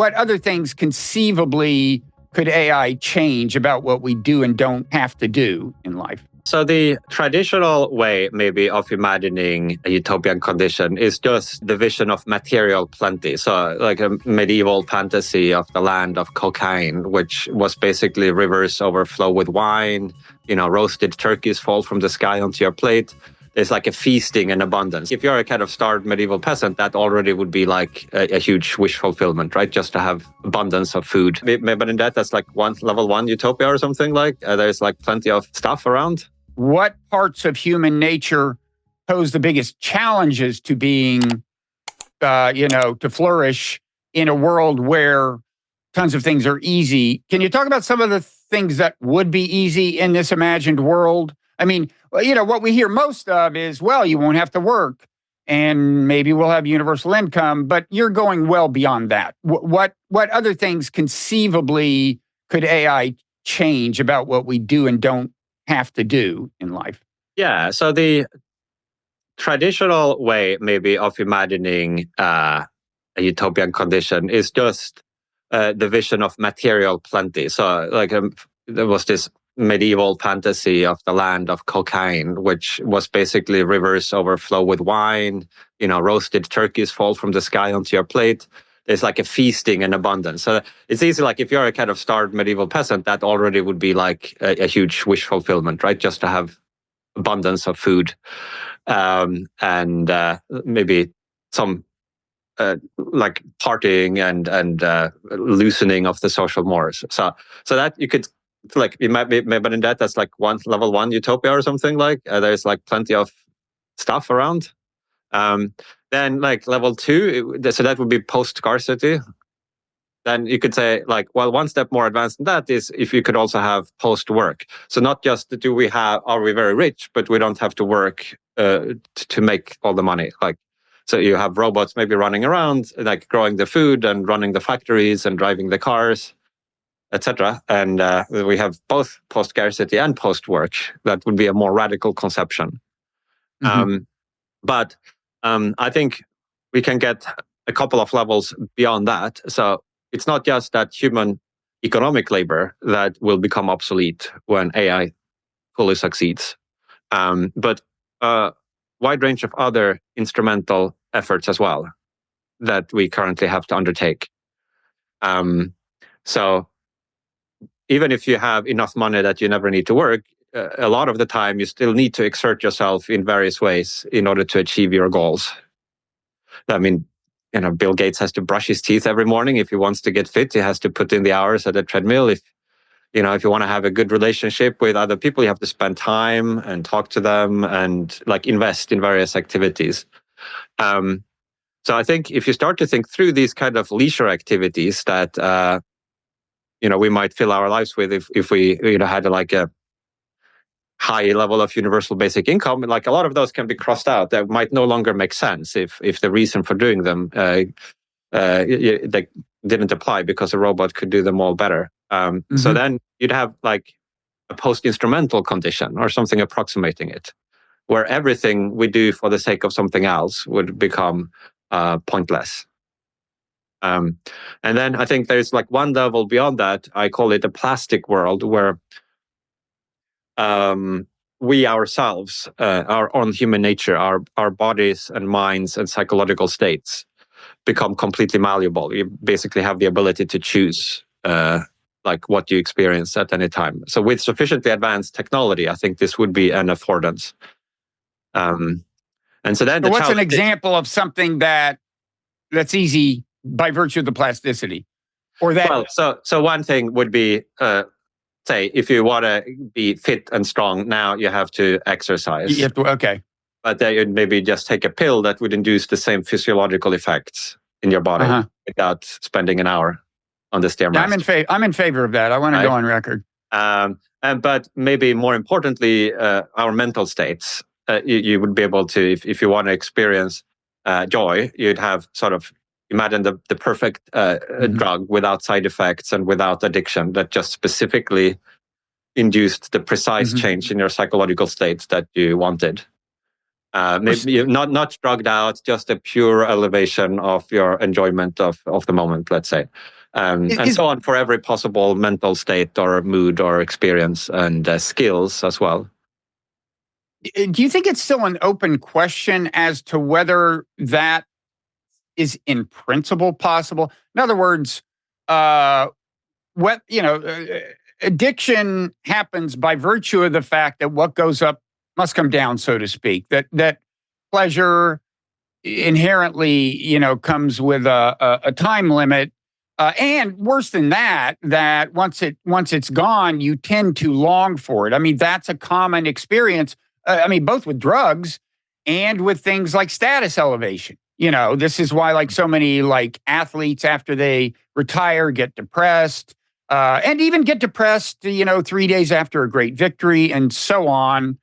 what other things conceivably could AI change about what we do and don't have to do in life? So the traditional way maybe of imagining a utopian condition is just the vision of material plenty. So like a medieval fantasy of the land of cocaine, which was basically rivers overflow with wine, roasted turkeys fall from the sky onto your plate. There's like a feasting and abundance. If you're a kind of starved medieval peasant, that already would be like a huge wish fulfillment, right? Just to have abundance of food. But in that's like level 1 utopia or something like. There's like plenty of stuff around. What parts of human nature pose the biggest challenges to being, to flourish in a world where tons of things are easy? Can you talk about some of the things that would be easy in this imagined world? I mean, what we hear most of is, well, you won't have to work and maybe we'll have universal income, but you're going well beyond that. What other things conceivably could AI change about what we do and don't have to do in life? Yeah, so the traditional way maybe of imagining a utopian condition is just the vision of material plenty. So like there was this medieval fantasy of the land of cocaine, which was basically rivers overflow with wine, roasted turkeys fall from the sky onto your plate. There's like a feasting and abundance. So it's easy, like if you're a kind of starved medieval peasant, that already would be like a huge wish fulfillment, right? Just to have abundance of food and maybe some like partying and loosening of the social mores. So that you could like it might be, but in that's like level 1 utopia or something like. There's like plenty of stuff around. Then like level 2, so that would be post scarcity. Then you could say like, well, one step more advanced than that is if you could also have post work. So not just are we very rich, but we don't have to work to make all the money. Like, so you have robots maybe running around, like growing the food and running the factories and driving the cars, etc. And we have both post scarcity and post work. That would be a more radical conception. Mm-hmm. But I think we can get a couple of levels beyond that. So it's not just that human economic labor that will become obsolete when AI fully succeeds, but a wide range of other instrumental efforts as well that we currently have to undertake. So even if you have enough money that you never need to work, a lot of the time you still need to exert yourself in various ways in order to achieve your goals. I mean, Bill Gates has to brush his teeth every morning. If he wants to get fit, he has to put in the hours at the treadmill. If you want to have a good relationship with other people, you have to spend time and talk to them and like invest in various activities. So I think if you start to think through these kind of leisure activities that we might fill our lives with, if we had like a high level of universal basic income, like a lot of those can be crossed out. That might no longer make sense if the reason for doing them they didn't apply because a robot could do them all better. So then you'd have like a post-instrumental condition or something approximating it, where everything we do for the sake of something else would become pointless. And then I think there's like one level beyond that. I call it a plastic world, where we ourselves, our own human nature, our bodies and minds and psychological states become completely malleable. You basically have the ability to choose like what you experience at any time. So with sufficiently advanced technology, I think this would be an affordance. And so then what's an example of something that's easy by virtue of the plasticity? Or that? Well, so one thing would be, say, if you want to be fit and strong, now you have to exercise. You have to, okay. But then you'd maybe just take a pill that would induce the same physiological effects in your body without spending an hour on the Stairmaster. I'm in favor of that. I want to go on record. But maybe more importantly, our mental states. You would be able to, if you want to experience joy, you'd have sort of imagine the perfect drug without side effects and without addiction that just specifically induced the precise change in your psychological states that you wanted. Maybe not drugged out, just a pure elevation of your enjoyment of the moment, let's say. And so on for every possible mental state or mood or experience and skills as well. Do you think it's still an open question as to whether that is in principle possible? In other words, addiction happens by virtue of the fact that what goes up must come down, so to speak. That pleasure inherently, comes with a time limit, and worse than that, that once it's gone, you tend to long for it. I mean, that's a common experience. Both with drugs and with things like status elevation. This is why, like, so many athletes after they retire get depressed, and even get depressed, 3 days after a great victory, and so on.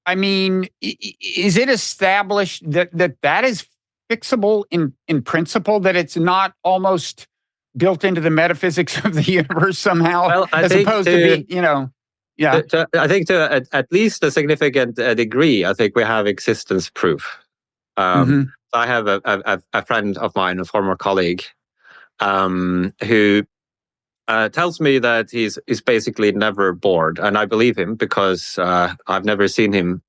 Is it established that is fixable in principle, that it's not almost built into the metaphysics of the universe somehow, well, as opposed to be, yeah. I think to at least a significant degree, I think we have existence proof. So I have a friend of mine, a former colleague, who tells me that he's basically never bored, and I believe him because I've never seen him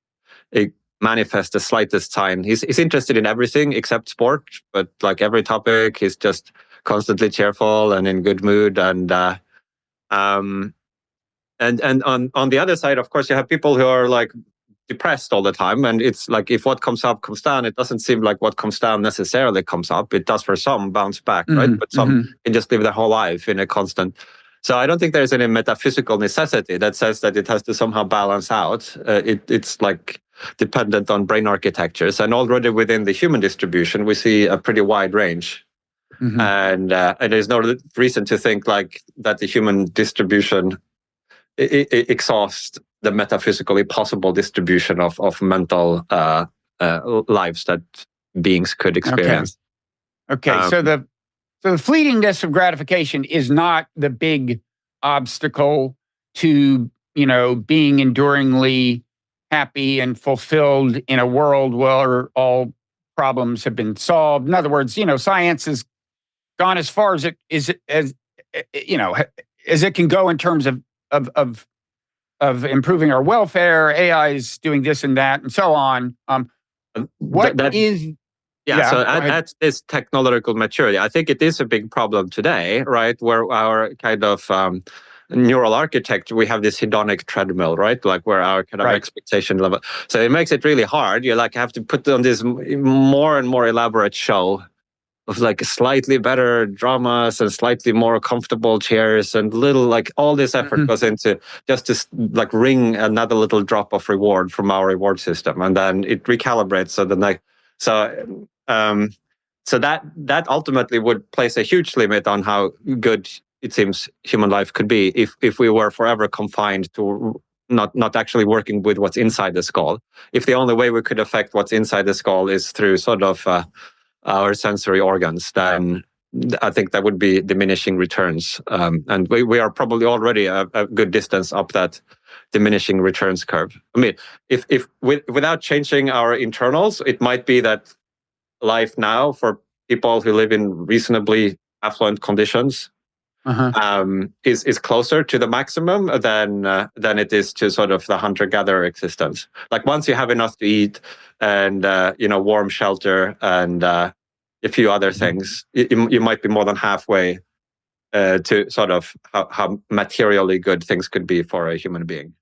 manifest the slightest sign. He's interested in everything except sport, but like every topic, he's just constantly cheerful and in good mood. And on the other side, of course, you have people who are like depressed all the time, and it's like if what comes up comes down, it doesn't seem like what comes down necessarily comes up. It does for some bounce back, right? But some can just live their whole life in a constant. So I don't think there's any metaphysical necessity that says that it has to somehow balance out. It's like dependent on brain architectures, and already within the human distribution, we see a pretty wide range. And there's no reason to think like that the human distribution exhausts the metaphysically possible distribution of mental lives that beings could experience. Okay. So the fleetingness of gratification is not the big obstacle to, being enduringly happy and fulfilled in a world where all problems have been solved. In other words, science has gone as far as as it can go in terms of improving our welfare. AI is doing this and that, and so on. So that's this technological maturity. I think it is a big problem today, right? Where our kind of neural architecture, we have this hedonic treadmill, right? Like where our kind of expectation level. So it makes it really hard. You have to put on this more and more elaborate show of like slightly better dramas and slightly more comfortable chairs, and all this effort goes into just to like wring another little drop of reward from our reward system, and then it recalibrates. So that ultimately would place a huge limit on how good it seems human life could be if we were forever confined to not actually working with what's inside the skull. If the only way we could affect what's inside the skull is through sort of our sensory organs, then I think that would be diminishing returns. And we are probably already a good distance up that diminishing returns curve. I mean, if without changing our internals, it might be that life now for people who live in reasonably affluent conditions is closer to the maximum than it is to sort of the hunter-gatherer existence. Like once you have enough to eat and warm shelter and a few other things, you might be more than halfway to sort of how materially good things could be for a human being.